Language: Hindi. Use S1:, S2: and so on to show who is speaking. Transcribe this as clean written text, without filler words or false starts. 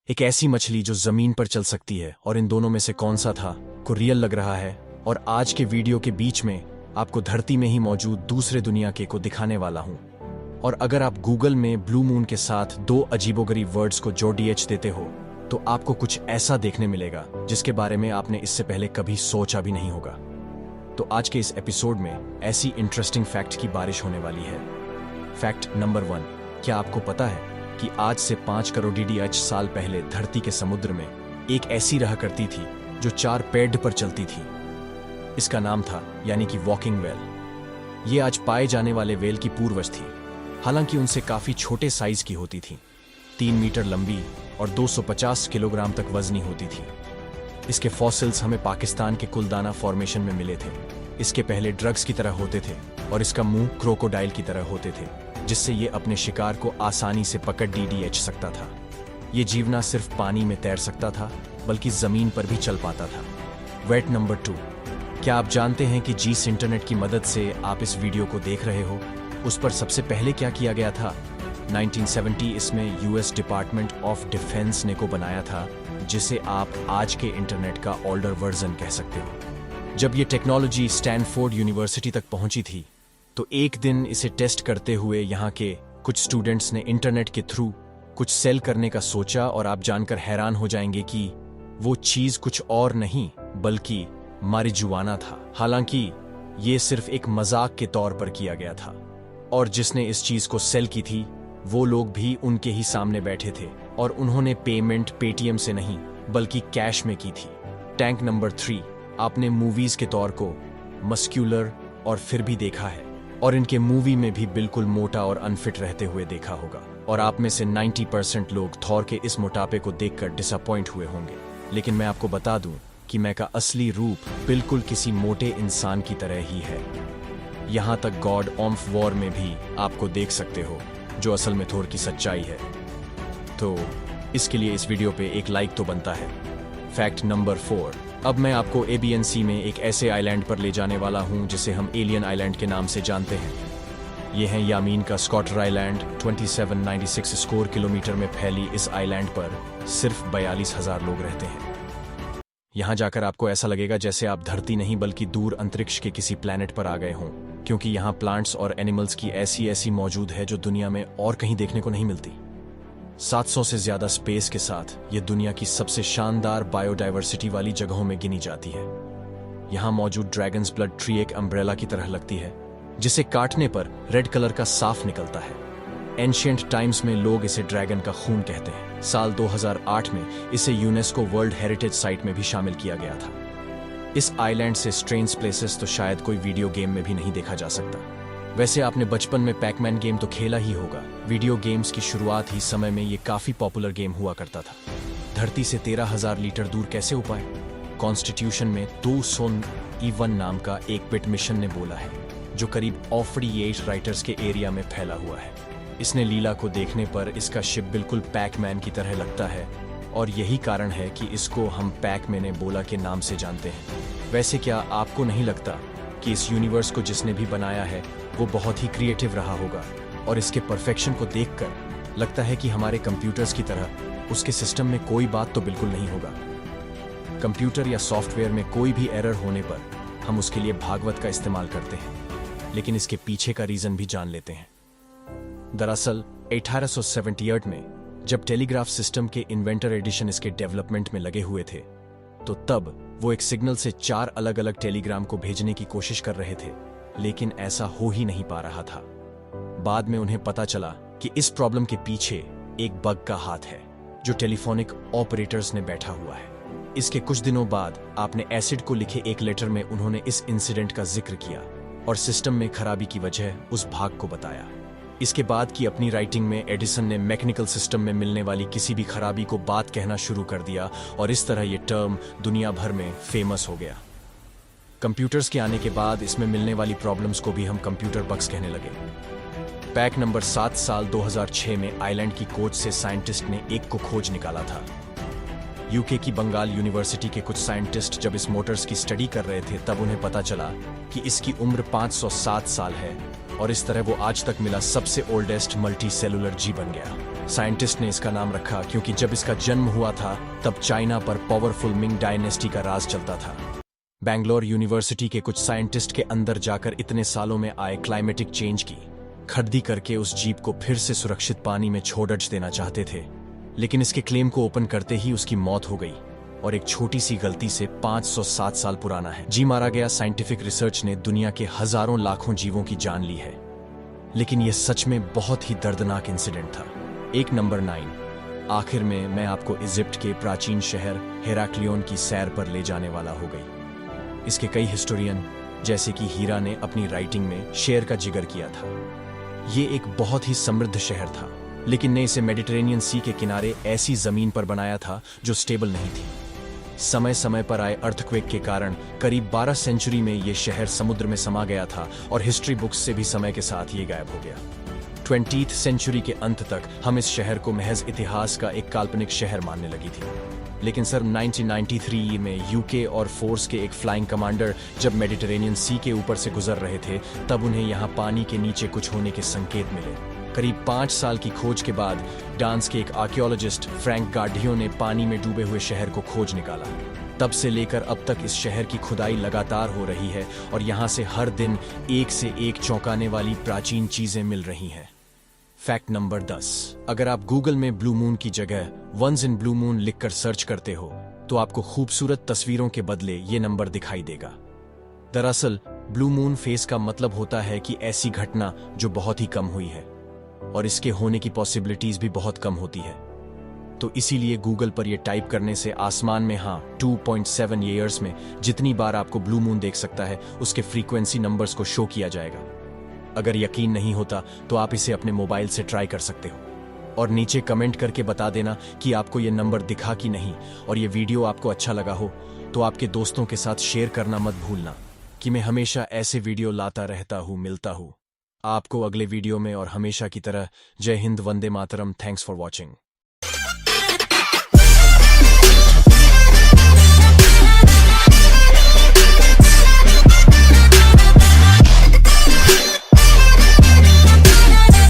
S1: एक ऐसी मछली जो जमीन पर चल सकती है, और इन दोनों में से कौन सा था को रियल लग रहा है। और आज के वीडियो के बीच में आपको धरती में ही मौजूद दूसरे दुनिया के को दिखाने वाला हूं। और अगर आप गूगल में ब्लू मून के साथ दो अजीबोगरीब वर्ड्स को जोड़ DH देते हो तो आपको कुछ ऐसा देखने मिलेगा जिसके बारे में आपने इससे पहले कभी सोचा भी नहीं होगा। तो आज के इस एपिसोड में ऐसी इंटरेस्टिंग फैक्ट की बारिश होने वाली है। फैक्ट नंबर 1, क्या आपको पता है कि आज से 5 करोड़ DH साल पहले धरती के समुद्र में एक ऐसी रहा करती थी जो 4 पैड पर चलती थी। इसका नाम था यानी कि वॉकिंग वेल। ये आज पाए जाने वाले वेल की पूर्वज थी, हालांकि उनसे काफी छोटे साइज की होती थी। 3 मीटर लंबी और 250 किलोग्राम तक वजनी होती थी। इसके फॉसिल्स हमें पाकिस्तान के कुलदाना फॉर्मेशन में मिले थे। इसके पहले ड्रग्स की तरह होते थे और इसका मुंह क्रोकोडाइल की तरह होते थे, जिससे ये अपने शिकार को आसानी से पकड़ DH सकता था। ये जीव न सिर्फ पानी में तैर सकता था बल्कि जमीन पर भी चल पाता था। फैक्ट नंबर 2, क्या आप जानते हैं कि जिस इंटरनेट की मदद से आप इस वीडियो को देख रहे हो उस पर सबसे पहले क्या किया गया था? 1970 इसमें US डिपार्टमेंट ऑफ डिफेंस ने को बनाया था, जिसे आप आज के इंटरनेट का ओल्डर वर्जन कह सकते हो। जब ये टेक्नोलॉजी स्टैनफोर्ड यूनिवर्सिटी तक पहुंची थी तो एक दिन इसे टेस्ट करते हुए यहाँ के कुछ स्टूडेंट्स ने इंटरनेट के थ्रू कुछ सेल करने का सोचा, और आप जानकर हैरान हो जाएंगे कि वो चीज कुछ और नहीं बल्कि मारिजुआना था। हालांकि ये सिर्फ एक मजाक के तौर पर किया गया था, और जिसने इस चीज को सेल की थी वो लोग भी उनके ही सामने बैठे थे, और उन्होंने पेमेंट पेटीएम से नहीं बल्कि कैश में की थी। टैंक नंबर 3, आपने मूवीज के तौर को मस्क्यूलर और फिर भी देखा है, और इनके मूवी में भी बिल्कुल मोटा और अनफिट रहते हुए देखा होगा। और आप में से 90% लोग थॉर के इस मोटापे को देखकर डिसअपॉइंट हुए होंगे। लेकिन मैं आपको बता दूं कि मैं का असली रूप बिल्कुल किसी मोटे इंसान की तरह ही है। यहां तक गॉड ऑफ वॉर में भी आपको देख सकते हो, जो असल में थोर की सच्चाई है। तो इसके लिए इस वीडियो पे एक लाइक तो बनता है। फैक्ट नंबर 4, अब मैं आपको ABNC में एक ऐसे आइलैंड पर ले जाने वाला हूं जिसे हम एलियन आइलैंड के नाम से जानते हैं। ये है यामीन का स्कॉटर आइलैंड। 2796 स्क्वायर किलोमीटर में फैली इस आइलैंड पर सिर्फ 42,000 लोग रहते हैं। यहां जाकर आपको ऐसा लगेगा जैसे आप धरती नहीं बल्कि दूर अंतरिक्ष के किसी प्लैनेट पर आ गए हों, क्योंकि यहाँ प्लांट्स और एनिमल्स की ऐसी मौजूद है जो दुनिया में और कहीं देखने को नहीं मिलती। 700 से ज्यादा स्पेस के साथ ये दुनिया की सबसे शानदार बायोडाइवर्सिटी वाली जगहों में गिनी जाती है। यहाँ मौजूद ड्रैगन्स ब्लड ट्री एक अम्ब्रेला की तरह लगती है, जिसे काटने पर रेड कलर का साफ निकलता है। एंशिएंट टाइम्स में लोग इसे ड्रैगन का खून कहते हैं। साल 2008 में इसे यूनेस्को वर्ल्ड हेरिटेज साइट में भी शामिल किया गया था। इस आइलैंड से स्ट्रेंज प्लेसेस तो शायद कोई वीडियो गेम में भी नहीं देखा जा सकता। वैसे आपने बचपन में पैकमैन गेम तो खेला ही होगा। वीडियो गेम्स की शुरुआत ही समय में ये काफी पॉपुलर गेम हुआ करता था। धरती से 13,000 लीटर दूर कैसे उपाय? कॉन्स्टिट्यूशन में 201 नाम का एक बिट मिशन ने बोला है, जो करीब 48 राइटर्स के एरिया में फैला हुआ है। इसने लीला को देखने पर इसका शिप बिल्कुल पैकमैन की तरह लगता है, और यही कारण है कि इसको हम पैकमैन बोला के नाम से जानते हैं। वैसे क्या आपको नहीं लगता कि इस यूनिवर्स को जिसने भी बनाया है वो बहुत ही क्रिएटिव रहा होगा, और इसके परफेक्शन को देखकर लगता है कि हमारे कंप्यूटर्स की तरह उसके सिस्टम में कोई बात तो बिल्कुल नहीं होगा। कंप्यूटर या सॉफ्टवेयर में कोई भी एरर होने पर हम उसके लिए भागवत का इस्तेमाल करते हैं, लेकिन इसके पीछे का रीजन भी जान लेते हैं। दरअसल 1878 में जब टेलीग्राफ सिस्टम के इन्वेंटर एडिशन इसके डेवलपमेंट में लगे हुए थे, तो तब वो एक सिग्नल से 4 अलग अलग टेलीग्राम को भेजने की कोशिश कर रहे थे, लेकिन ऐसा हो ही नहीं पा रहा था। बाद में उन्हें पता चला कि इस प्रॉब्लम के पीछे एक बग का हाथ है, जो टेलीफोनिक ऑपरेटर्स ने बैठा हुआ है। इसके कुछ दिनों बाद आपने एसिड को लिखे एक लेटर में उन्होंने इस इंसिडेंट का जिक्र किया और सिस्टम में खराबी की वजह उस भाग को बताया। इसके बाद की अपनी राइटिंग में एडिसन ने मैकेनिकल सिस्टम में मिलने वाली किसी भी खराबी को बात कहना शुरू कर दिया, और इस तरह ये टर्म दुनिया भर में फेमस हो गया। कंप्यूटर्स के आने के बाद इसमें मिलने वाली प्रॉब्लम्स को भी हम कंप्यूटर बग्स कहने लगे। पैक नंबर 7, साल 2006 में आइलैंड की खोज से साइंटिस्ट ने एक को खोज निकाला था। यूके की बंगाल यूनिवर्सिटी के कुछ साइंटिस्ट जब इस मोटर्स की स्टडी कर रहे थे तब उन्हें पता चला कि इसकी उम्र 507 साल है, और इस तरह वो आज तक मिला सबसे ओल्डेस्ट मल्टी सेलुलर जी बन गया। साइंटिस्ट ने इसका नाम रखा क्योंकि जब इसका जन्म हुआ था तब चाइना पर पावरफुल मिंग डायनेस्टी का राज चलता था। बैंगलोर यूनिवर्सिटी के कुछ साइंटिस्ट के अंदर जाकर इतने सालों में आए क्लाइमेटिक चेंज की खरीदी करके उस जीप को फिर से सुरक्षित पानी में छोड़ देना चाहते थे, लेकिन इसके क्लेम को ओपन करते ही उसकी मौत हो गई और एक छोटी सी गलती से 507 साल पुराना है जी मारा गया। साइंटिफिक रिसर्च ने दुनिया के हजारों लाखों जीवों की जान ली है, लेकिन यह सच में बहुत ही दर्दनाक इंसिडेंट था। एक नंबर 9। आखिर में मैं आपको इजिप्ट के प्राचीन शहर हेराक्लियोन की सैर पर ले जाने वाला हो गई। इसके कई हिस्टोरियन जैसे कि हीरा ने अपनी राइटिंग में शेर का जिक्र किया था। ये एक बहुत ही समृद्ध शहर था, लेकिन ने इसे मेडिटेरेनियन सी के किनारे ऐसी जमीन पर बनाया था जो स्टेबल नहीं थी। समय समय पर आए अर्थक्वेक के कारण करीब 12 सेंचुरी में यह शहर समुद्र में समा गया था और हिस्ट्री बुक्स से भी समय के साथ ये गायब हो गया। 20th सेंचुरी के अंत तक हम इस शहर को महज इतिहास का एक काल्पनिक शहर मानने लगी थी, लेकिन सर 1993 में यूके और फोर्स के एक फ्लाइंग कमांडर जब मेडिटेरेनियन सी के ऊपर से गुजर रहे थे तब उन्हें यहाँ पानी के नीचे कुछ होने के संकेत मिले। करीब 5 साल की खोज के बाद डांस के एक आर्कियोलॉजिस्ट फ्रैंक गार्डियो ने पानी में डूबे हुए शहर को खोज निकाला। तब से लेकर अब तक इस शहर की खुदाई लगातार हो रही है और यहाँ से हर दिन एक से एक चौंकाने वाली प्राचीन चीजें मिल रही हैं। Fact number 10। अगर आप गूगल में ब्लू मून की जगह वंस इन ब्लू मून लिखकर सर्च करते हो तो आपको खूबसूरत तस्वीरों के बदले ये नंबर दिखाई देगा। दरअसल ब्लू मून फेस का मतलब होता है कि ऐसी घटना जो बहुत ही कम हुई है और इसके होने की पॉसिबिलिटीज भी बहुत कम होती है। तो इसीलिए गूगल पर यह टाइप करने से आसमान में 2.7 ईयर्स में जितनी बार आपको ब्लू मून देख सकता है उसके फ्रीक्वेंसी नंबर्स को शो किया जाएगा। अगर यकीन नहीं होता तो आप इसे अपने मोबाइल से ट्राई कर सकते हो और नीचे कमेंट करके बता देना कि आपको यह नंबर दिखा कि नहीं, और यह वीडियो आपको अच्छा लगा हो तो आपके दोस्तों के साथ शेयर करना मत भूलना कि मैं हमेशा ऐसे वीडियो लाता रहता हूँ। मिलता हूँ आपको अगले वीडियो में और हमेशा की तरह जय हिंद, वंदे मातरम। Thanks for watching.